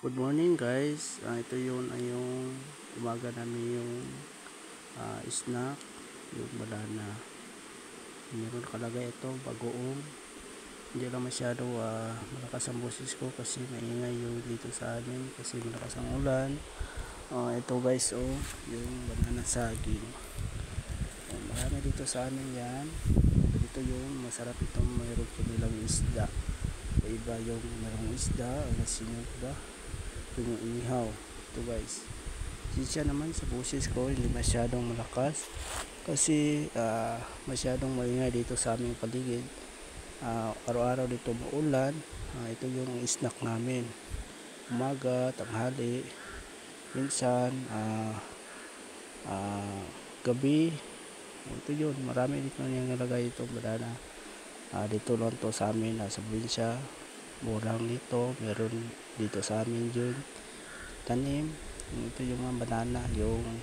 Good morning guys. Ito yun ay yung umaga namin yung snack, yung banana. Meron nakalagay ito, bagoong. Hindi lang masyado malakas ang boses ko kasi maingay yung dito sa amin kasi malakas ang ulan. Ito guys, yung banana saging. Marami dito sa amin yan. Ito yung masarap itong mayroon kanilang isda. Iba yung mayroong isda, sinuog ba? Ito yung inihaw. Ito guys, siya naman sa boses ko hindi masyadong malakas kasi masyadong maingay dito sa aming paligid. Araw-araw dito maulan. Ito yung snack namin, umaga, tanghali, minsan gabi. Ito yun, marami dito nang nilagay itong banana. Dito lang to sa amin sa probinsya, murang dito. Meron dito sa amin yun tanim. Ito yung mga banana, yung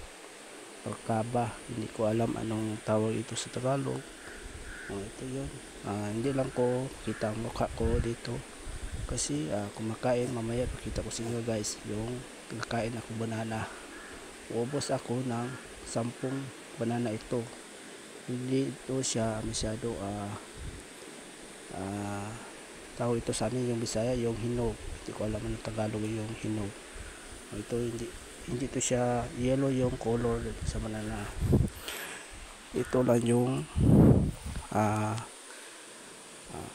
palkaba, hindi ko alam anong tawag ito sa Tagalog. Ito yun, hindi lang ko kita ang mukha ko dito kasi kumakain. Mamaya pakita ko sa inyo guys yung pinakain ako banana. Uubos ako ng 10 banana ito. Hindi ito siya masyado tawag ito sa amin yung Bisaya, yung hinog. Hindi ko alam ang Tagalog yung hinog. Ito hindi ito siya yellow yung color sa banana. Ito lang yung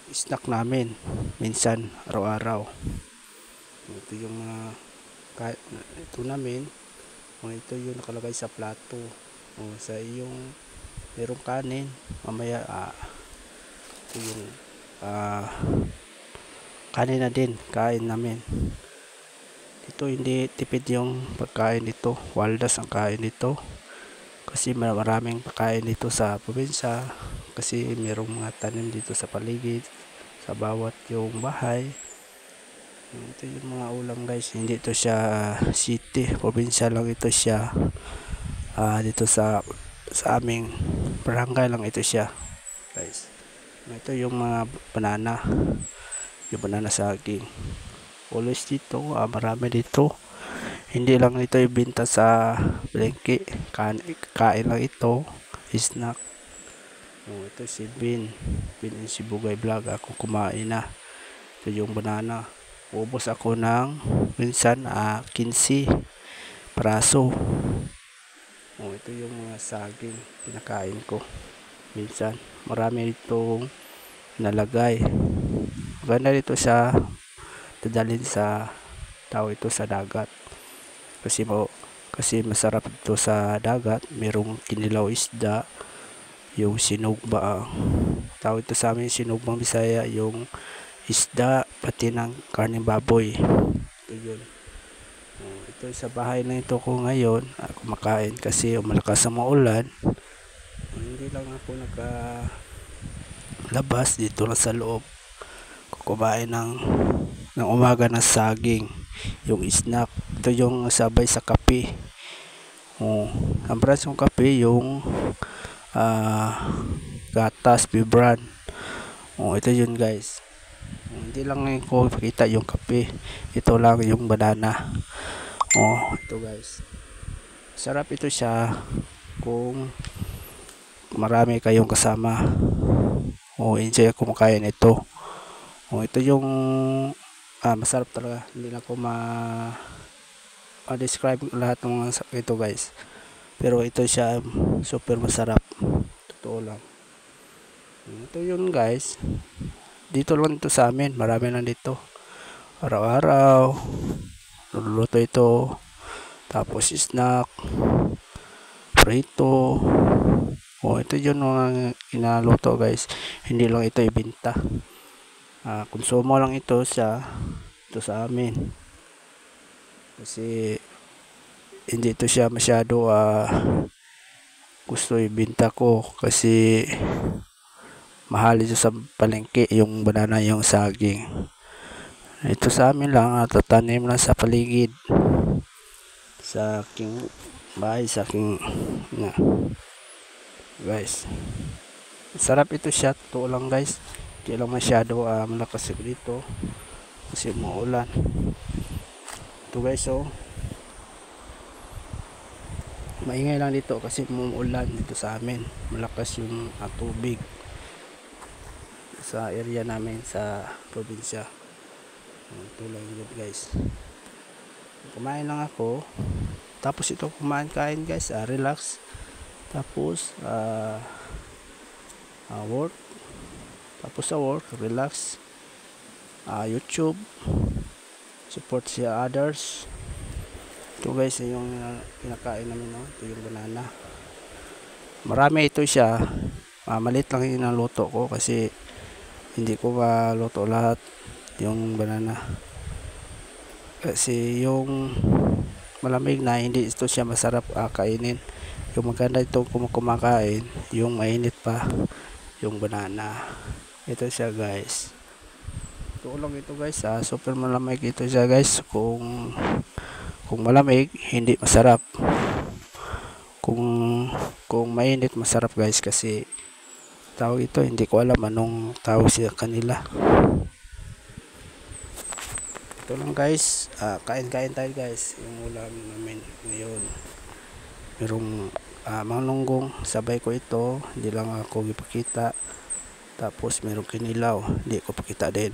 snack namin minsan araw-araw. Ito yung ito namin. Ito yung nakalagay sa plato. Sa iyong merong kanin, mamaya ito yung kanin na din kain namin. Ito hindi tipid yung pagkain dito, waldas ang kain dito kasi maraming pagkain dito sa probinsya kasi merong mga tanim dito sa paligid sa bawat yung bahay. Ito yung mga ulam guys, hindi ito siya city, probinsya lang ito siya. Dito sa aming barangay lang ito siya guys. Ito yung mga banana, yung banana saging. Always dito, marami dito. Hindi lang ito ibenta sa palengke, kain lang ito, snack. Ito si Bin and si Bugay Vlog, ako kumain na. Ito yung banana. Ubos ako ng minsan 15 praso. Ito yung mga saging pinakain ko. Minsan marami itong nalagay. Maganda dito sa dadalhin sa tao ito sa dagat kasi masarap ito sa dagat. Merong kinilaw isda, yung sinugba. Tawag ito sa amin sinugbang Bisaya, yung isda pati ng karneng baboy. Ito yun. Ito sa bahay na ito ko ngayon kumakain kasi malakas ang maulan. Hindi lang ako nakalabas, dito lang sa loob kumain ng umaga ng saging, yung snack. Ito yung sabay sa kape. Ang branch ng kape yung gatas, Bibran. Ito yun guys. Hindi lang ko pakita yung kape, ito lang yung banana. Ito guys, sarap ito siya kung marami kayong kasama. Enjoy ako kumakain ito. Ito yung masarap talaga. Hindi na ko ma-describe lahat ng mga ito guys, pero ito siya super masarap, totoo lang. Ito yun guys, dito lang ito sa amin, marami lang dito. Araw-araw luluto ito, tapos snack, prito. Ito yun mga inaluto guys, hindi lang ito ibenta. Konsumo lang ito sa amin kasi hindi ito siya masyado gusto ibenta ko kasi mahal ito sa palengke yung banana, yung saging. Ito sa amin lang, tatanim lang sa paligid sa aking bahay, sa aking guys. Sarap ito siya, totoo lang guys. Hindi lang masyado malakas dito kasi maulan. Ito guys, so maingay lang dito kasi umuulan dito sa amin, malakas yung tubig sa area namin sa probinsya. Ito lang yun guys, kumain lang ako, tapos ito kain guys, relax, tapos work, tapos sa work relax, YouTube, support si others. Ito guys yung kinakain namin, no? Ito yung banana, marami ito siya, maliit lang yung naluto ko kasi hindi ko maluto lahat yung banana, kasi yung malamig na hindi ito siya masarap kainin. Yung maganda ito kumakain yung mainit pa yung banana. Ito siya guys, tulong ito guys, super malamig ito siya guys. Kung malamig hindi masarap, kung mainit masarap guys, kasi tawag ito, hindi ko alam anong tawag siya kanila. Ito lang guys, kain tayo guys. Yung ulam namin ngayon, merong manglunggong, sabay ko ito, hindi lang ako ipakita. Tapos merong kinilaw, hindi ko pakita din.